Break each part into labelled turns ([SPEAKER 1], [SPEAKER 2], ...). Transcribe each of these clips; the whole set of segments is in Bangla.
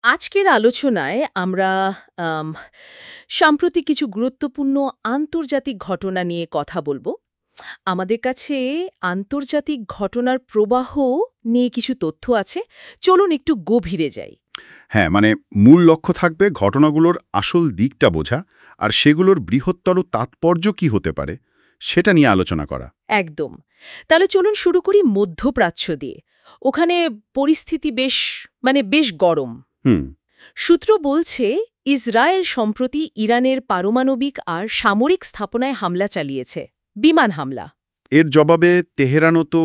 [SPEAKER 1] আজকের আলোচনায় আমরা আম, সাম্প্রতিক কিছু গুরুত্বপূর্ণ আন্তর্জাতিক ঘটনা নিয়ে কথা বলবো। আমাদের কাছে আন্তর্জাতিক ঘটনার প্রবাহ নিয়ে কিছু তথ্য আছে। চলুন একটু গভীরে যাই।
[SPEAKER 2] হ্যাঁ, মানে মূল লক্ষ্য থাকবে ঘটনাগুলোর আসল দিকটা বোঝা আর সেগুলোর বৃহত্তর তাৎপর্য কি হতে পারে সেটা নিয়ে আলোচনা করা।
[SPEAKER 1] একদম। তাহলে চলুন শুরু করি মধ্যপ্রাচ্য দিয়ে। ওখানে পরিস্থিতি বেশ গরম।
[SPEAKER 2] হুম।
[SPEAKER 1] সূত্র বলছে ইসরায়েল সম্প্রতি ইরানের পারমাণবিক আর সামরিক স্থাপনায় হামলা চালিয়েছে, বিমান হামলা।
[SPEAKER 2] এর জবাবে তেহরানও তো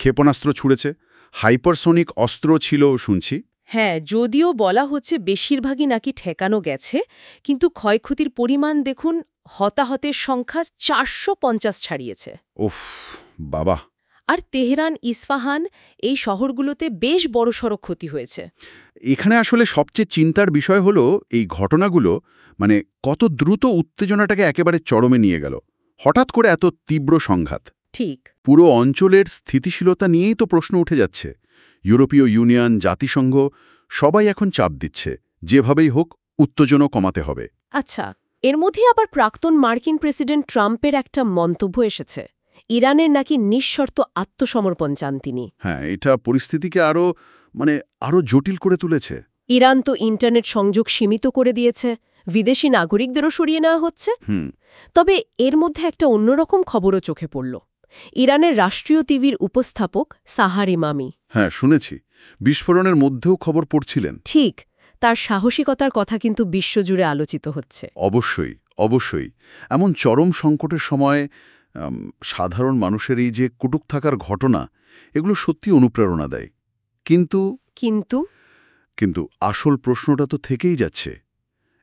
[SPEAKER 2] ক্ষেপণাস্ত্র ছুড়েছে, হাইপারসোনিক অস্ত্র ছিল শুনছি।
[SPEAKER 1] হ্যাঁ, যদিও বলা হচ্ছে বেশিরভাগই নাকি ঠেকানো গেছে, কিন্তু ক্ষয়ক্ষতির পরিমাণ দেখুন, হতাহতের সংখ্যা 450 ছাড়িয়েছে।
[SPEAKER 2] ওফ, বাবা।
[SPEAKER 1] আর তেহরান, ইস্পাহান এই শহরগুলোতে বেশ বড়সড় ক্ষতি হয়েছে।
[SPEAKER 2] এখানে আসলে সবচেয়ে চিন্তার বিষয় হলো এই ঘটনাগুলো মানে কত দ্রুত উত্তেজনাটাকে একেবারে চরমে নিয়ে গেল। হঠাৎ করে এত তীব্র সংঘাত।
[SPEAKER 1] ঠিক।
[SPEAKER 2] পুরো অঞ্চলের স্থিতিশীলতা নিয়েই তো প্রশ্ন উঠে যাচ্ছে। ইউরোপীয় ইউনিয়ন, জাতিসংঘ সবাই এখন চাপ দিচ্ছে, যেভাবেই হোক উত্তেজনা কমাতে হবে।
[SPEAKER 1] আচ্ছা, এর মধ্যে আবার প্রাক্তন মার্কিন প্রেসিডেন্ট ট্রাম্পের একটা মন্তব্য এসেছে। ইরানের নাকি নিঃশর্ত আত্মসমর্পণ চান তিনি।
[SPEAKER 2] হ্যাঁ, এটা পরিস্থিতিকে আরো জটিল করে তুলেছে।
[SPEAKER 1] ইরান তো ইন্টারনেট সংযোগ সীমিত করে দিয়েছে, বিদেশি নাগরিকদেরও সরিয়ে নেওয়া হচ্ছে।
[SPEAKER 2] হুম।
[SPEAKER 1] তবে এর মধ্যে একটা অন্যরকম খবরও চোখে পড়ল। ইরানের রাষ্ট্রীয় টিভির উপস্থাপক সাহার ইমামি।
[SPEAKER 2] হ্যাঁ, শুনেছি। বিস্ফোরণের মধ্যেও খবর পড়ছিলেন।
[SPEAKER 1] ঠিক, তার সাহসিকতার কথা কিন্তু বিশ্বজুড়ে আলোচিত হচ্ছে।
[SPEAKER 2] অবশ্যই, অবশ্যই। এমন চরম সংকটের সময় সাধারণ মানুষের এই যে কুটুক থাকার ঘটনা, এগুলো সত্যি অনুপ্রেরণা দেয়। কিন্তু
[SPEAKER 1] কিন্তু
[SPEAKER 2] কিন্তু আসল প্রশ্নটা তো থেকেই যাচ্ছে,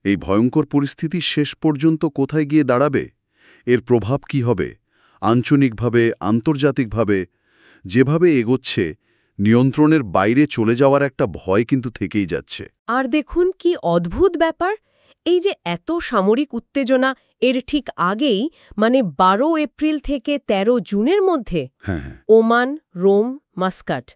[SPEAKER 2] এই ভয়ঙ্কর পরিস্থিতি শেষ পর্যন্ত কোথায় গিয়ে দাঁড়াবে? এর প্রভাব কি হবে আঞ্চলিকভাবে, আন্তর্জাতিকভাবে? যেভাবে এগোচ্ছে, নিয়ন্ত্রণের বাইরে চলে যাওয়ার একটা ভয় কিন্তু থেকেই যাচ্ছে।
[SPEAKER 1] আর দেখুন কি অদ্ভুত ব্যাপার, এই যে এত সামরিক উত্তেজনা, এর ঠিক আগেই মানে 12 এপ্রিল থেকে 13 জুনের মধ্যে
[SPEAKER 2] হ্যাঁ, হ্যাঁ।
[SPEAKER 1] ওমান, রোম, মাস্কাট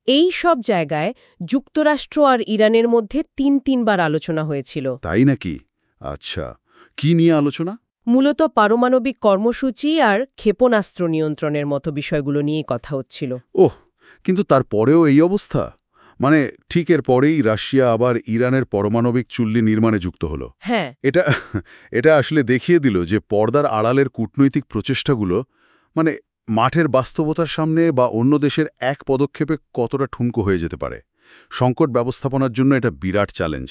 [SPEAKER 1] এই সব জায়গায় যুক্তরাষ্ট্র আর ইরানের মধ্যে তিনবার আলোচনা হয়েছিল।
[SPEAKER 2] তাই নাকি? আচ্ছা, কি নিয়ে আলোচনা?
[SPEAKER 1] মূলত পারমাণবিক কর্মসূচি আর ক্ষেপণাস্ত্র নিয়ন্ত্রণের মতো বিষয়গুলো নিয়ে কথা হচ্ছিল।
[SPEAKER 2] ওহ, কিন্তু তারপরেও এই অবস্থা? মানে ঠিক এর পরেই রাশিয়া আবার ইরানের পারমাণবিক চুল্লি নির্মাণে যুক্ত হলো।
[SPEAKER 1] হ্যাঁ।
[SPEAKER 2] এটা এটা আসলে দেখিয়ে দিল যে পর্দার আড়ালের কূটনৈতিক প্রচেষ্টাগুলো মানে মাঠের বাস্তবতার সামনে বা অন্য দেশের এক পদক্ষেপে কতটা ঠুনকো হয়ে যেতে পারে। সংকট ব্যবস্থাপনার জন্য এটা বিরাট চ্যালেঞ্জ।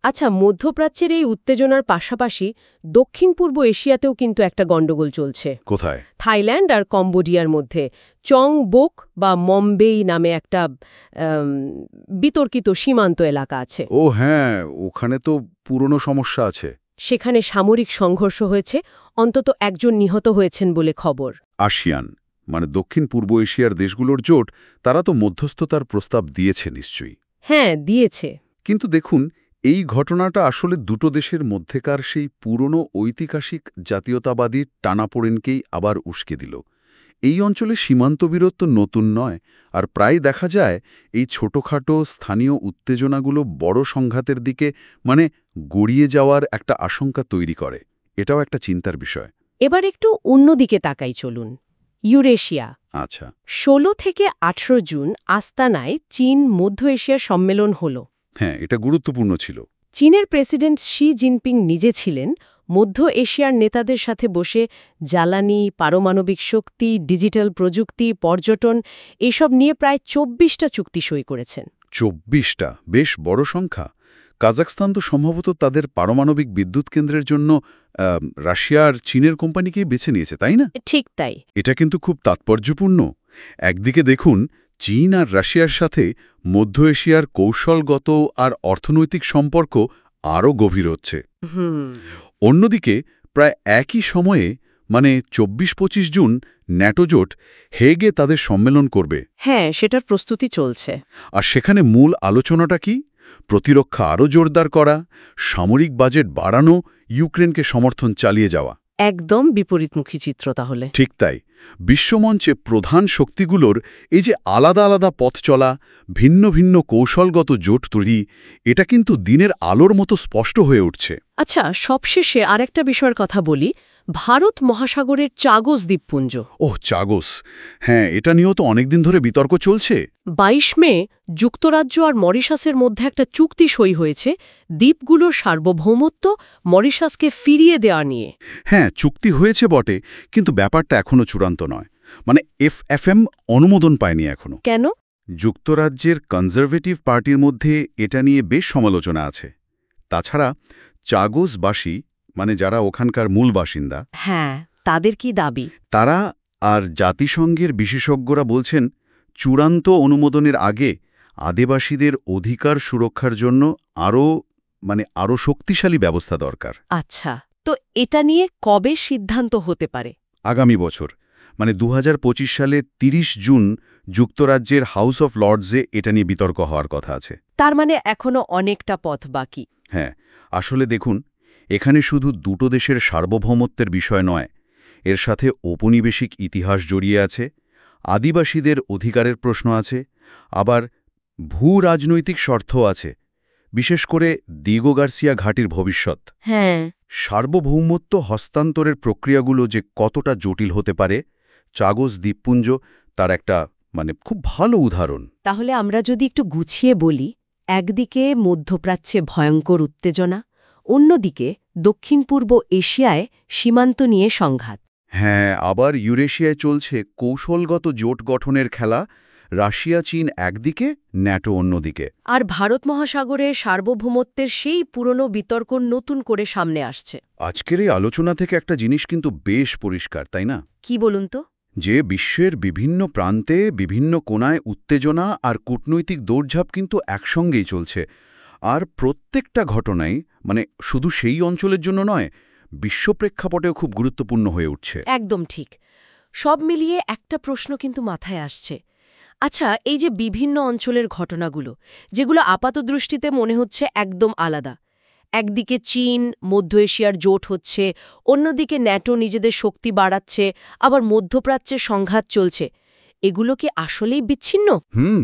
[SPEAKER 1] আচ্ছা, মধ্যপ্রাচ্যের এই উত্তেজনার পাশাপাশি দক্ষিণ পূর্ব এশিয়াতেও কিন্তু একটা গণ্ডগোল চলছে।
[SPEAKER 2] কোথায়?
[SPEAKER 1] থাইল্যান্ড আর কম্বোডিয়ার মধ্যে চং বোক বা মম্বেই নামে একটা বিতর্কিত সীমান্ত এলাকা আছে।
[SPEAKER 2] ও হ্যাঁ, ওখানে তো পুরনো সমস্যা আছে।
[SPEAKER 1] সেখানে সামরিক সংঘর্ষ হয়েছে, অন্তত একজন নিহত হয়েছেন বলে খবর।
[SPEAKER 2] আসিয়ান মানে দক্ষিণ পূর্ব এশিয়ার দেশগুলোর জোট, তারা তো মধ্যস্থতার প্রস্তাব দিয়েছে নিশ্চয়ই।
[SPEAKER 1] হ্যাঁ, দিয়েছে।
[SPEAKER 2] কিন্তু দেখুন, এই ঘটনাটা আসলে দুটো দেশের মধ্যেকার সেই পুরনো ঐতিহাসিক জাতীয়তাবাদী টানাপোড়েনকেই আবার উস্কে দিল। এই অঞ্চলে সীমান্ত বিরোধ নতুন নয়, আর প্রায় দেখা যায় এই ছোটখাটো স্থানীয় উত্তেজনাগুলো বড় সংঘাতের দিকে গড়িয়ে যাওয়ার একটা আশঙ্কা তৈরি করে। এটাও একটা চিন্তার বিষয়।
[SPEAKER 1] এবার একটু অন্যদিকে তাকাই চলুন। ইউরেশিয়া।
[SPEAKER 2] আচ্ছা।
[SPEAKER 1] 16 থেকে 18 জুন আস্তানায় চীন মধ্য এশিয়ার সম্মেলন হল।
[SPEAKER 2] হ্যাঁ, এটা গুরুত্বপূর্ণ ছিল।
[SPEAKER 1] চীনের প্রেসিডেন্ট শি জিনপিং নিজে ছিলেন, মধ্য এশিয়ার নেতাদের সাথে বসে জ্বালানি, পারমাণবিক শক্তি, ডিজিটাল প্রযুক্তি, পর্যটন এসব নিয়ে প্রায় 24টা চুক্তি সই করেছেন।
[SPEAKER 2] 24টা, বেশ বড় সংখ্যা। কাজাখস্তান তো সম্ভবত তাদের পারমাণবিক বিদ্যুৎ কেন্দ্রের জন্য রাশিয়া আর চীনের কোম্পানিকেই বেছে নিয়েছে, তাই না?
[SPEAKER 1] ঠিক তাই।
[SPEAKER 2] এটা কিন্তু খুব তাৎপর্যপূর্ণ। একদিকে দেখুন, চীন আর রাশিয়ার সাথে মধ্য এশিয়ার কৌশলগত আর অর্থনৈতিক সম্পর্ক আরও গভীর হচ্ছে। অন্যদিকে প্রায় একই সময়ে 24-25 জুন ন্যাটো জোট হেগে তাদের সম্মেলন করবে।
[SPEAKER 1] হ্যাঁ, সেটার প্রস্তুতি চলছে।
[SPEAKER 2] আর সেখানে মূল আলোচনাটা কি? প্রতিরক্ষা আরও জোরদার করা, সামরিক বাজেট বাড়ানো, ইউক্রেনকে সমর্থন চালিয়ে যাওয়া।
[SPEAKER 1] একদম বিপরীতমুখী চিত্র তাহলে।
[SPEAKER 2] ঠিক তাই। বিশ্বমঞ্চে প্রধান শক্তিগুলোর এই যে আলাদা আলাদা পথ চলা, ভিন্ন ভিন্ন কৌশলগত জোট তৈরি, এটা কিন্তু দিনের আলোর মতো স্পষ্ট হয়ে উঠছে।
[SPEAKER 1] আচ্ছা, সবশেষে আরেকটা বিষয়ের কথা বলি, ভারত মহাসাগরের চাগোস দ্বীপপুঞ্জ।
[SPEAKER 2] ওহ, চাগোস! হ্যাঁ, এটা নিয়েও তো অনেকদিন ধরে বিতর্ক চলছে।
[SPEAKER 1] ২২ মে যুক্তরাজ্য আর মরিশাসের মধ্যে একটা চুক্তি সই হয়েছে দ্বীপগুলোর সার্বভৌমত্ব মরিশাসকে ফিরিয়ে দেওয়া নিয়ে।
[SPEAKER 2] হ্যাঁ, চুক্তি হয়েছে বটে, কিন্তু ব্যাপারটা এখনও চূড়ান্ত নয়। মানে এফএফএম অনুমোদন পায়নি এখনো।
[SPEAKER 1] কেন?
[SPEAKER 2] যুক্তরাজ্যের কনজারভেটিভ পার্টির মধ্যে এটা নিয়ে বেশ সমালোচনা আছে। তাছাড়া চাগোসবাসী, মানে যারা ওখানকার মূল বাসিন্দা,
[SPEAKER 1] হ্যাঁ, তাদের কি দাবি?
[SPEAKER 2] তারা আর জাতিসংঘের বিশেষজ্ঞরা বলছেন চূড়ান্ত অনুমোদনের আগে আদিবাসীদের অধিকার সুরক্ষার জন্য আরও শক্তিশালী ব্যবস্থা দরকার।
[SPEAKER 1] আচ্ছা, তো এটা নিয়ে কবে সিদ্ধান্ত হতে পারে?
[SPEAKER 2] আগামী বছর, মানে ২০২৫ সালের ৩০ জুন যুক্তরাজ্যের হাউস অফ লর্ডসে এটা নিয়ে বিতর্ক হওয়ার কথা আছে।
[SPEAKER 1] তার মানে এখনো অনেকটা পথ বাকি।
[SPEAKER 2] হ্যাঁ, আসলে দেখুন, এখানে শুধু দুটো দেশের সার্বভৌমত্বের বিষয় নয়, এর সাথে ঔপনিবেশিক ইতিহাস জড়িয়ে আছে, আদিবাসীদের অধিকারের প্রশ্ন আছে, আবার ভূ-রাজনৈতিক শর্তও আছে, বিশেষ করে দিগো গার্সিয়া ঘাটির ভবিষ্যৎ।
[SPEAKER 1] হ্যাঁ,
[SPEAKER 2] সার্বভৌমত্ব হস্তান্তরের প্রক্রিয়াগুলো যে কতটা জটিল হতে পারে, চাগোস দ্বীপপুঞ্জ তার একটা খুব ভালো উদাহরণ।
[SPEAKER 1] তাহলে আমরা যদি একটু গুছিয়ে বলি, একদিকে মধ্যপ্রাচ্যে ভয়ঙ্কর উত্তেজনা, অন্যদিকে দক্ষিণ পূর্ব এশিয়ায় সীমান্ত নিয়ে সংঘাত।
[SPEAKER 2] হ্যাঁ, আবার ইউরেশিয়ায় চলছে কৌশলগত জোট গঠনের খেলা, রাশিয়া চীন একদিকে, ন্যাটো অন্যদিকে।
[SPEAKER 1] আর ভারত মহাসাগরে সার্বভৌমত্বের সেই পুরনো বিতর্ক নতুন করে সামনে আসছে।
[SPEAKER 2] আজকের এই আলোচনা থেকে একটা জিনিস কিন্তু বেশ পরিষ্কার, তাই না?
[SPEAKER 1] কি বলুন তো?
[SPEAKER 2] যে বিশ্বের বিভিন্ন প্রান্তে বিভিন্ন কোণায় উত্তেজনা আর কূটনৈতিক দৌড়ঝাঁপ কিন্তু একসঙ্গেই চলছে। আর প্রত্যেকটা ঘটনাই শুধু সেই অঞ্চলের জন্য নয়, বিশ্ব প্রেক্ষাপটেও খুব গুরুত্বপূর্ণ হয়ে উঠছে।
[SPEAKER 1] একদম ঠিক। সব মিলিয়ে একটা প্রশ্ন কিন্তু মাথায় আসছে। আচ্ছা, এই যে বিভিন্ন অঞ্চলের ঘটনাগুলো, যেগুলো আপাতদৃষ্টিতে মনে হচ্ছে একদম আলাদা, একদিকে চীন মধ্য এশিয়ার জোট হচ্ছে, অন্যদিকে ন্যাটো নিজেদের শক্তি বাড়াচ্ছে, আবার মধ্যপ্রাচ্যের সংঘাত চলছে, এগুলো কি আসলেই বিচ্ছিন্ন?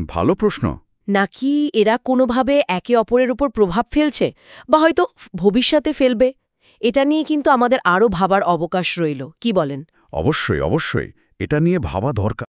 [SPEAKER 2] ভালো প্রশ্ন।
[SPEAKER 1] নাকি এরা কোনোভাবে একে অপরের উপর প্রভাব ফেলছে, বা হয়তো ভবিষ্যতে ফেলবে? এটা নিয়ে কিন্তু আমাদের আরও ভাবার অবকাশ রইল, কি বলেন?
[SPEAKER 2] অবশ্যই, অবশ্যই, এটা নিয়ে ভাবা দরকার।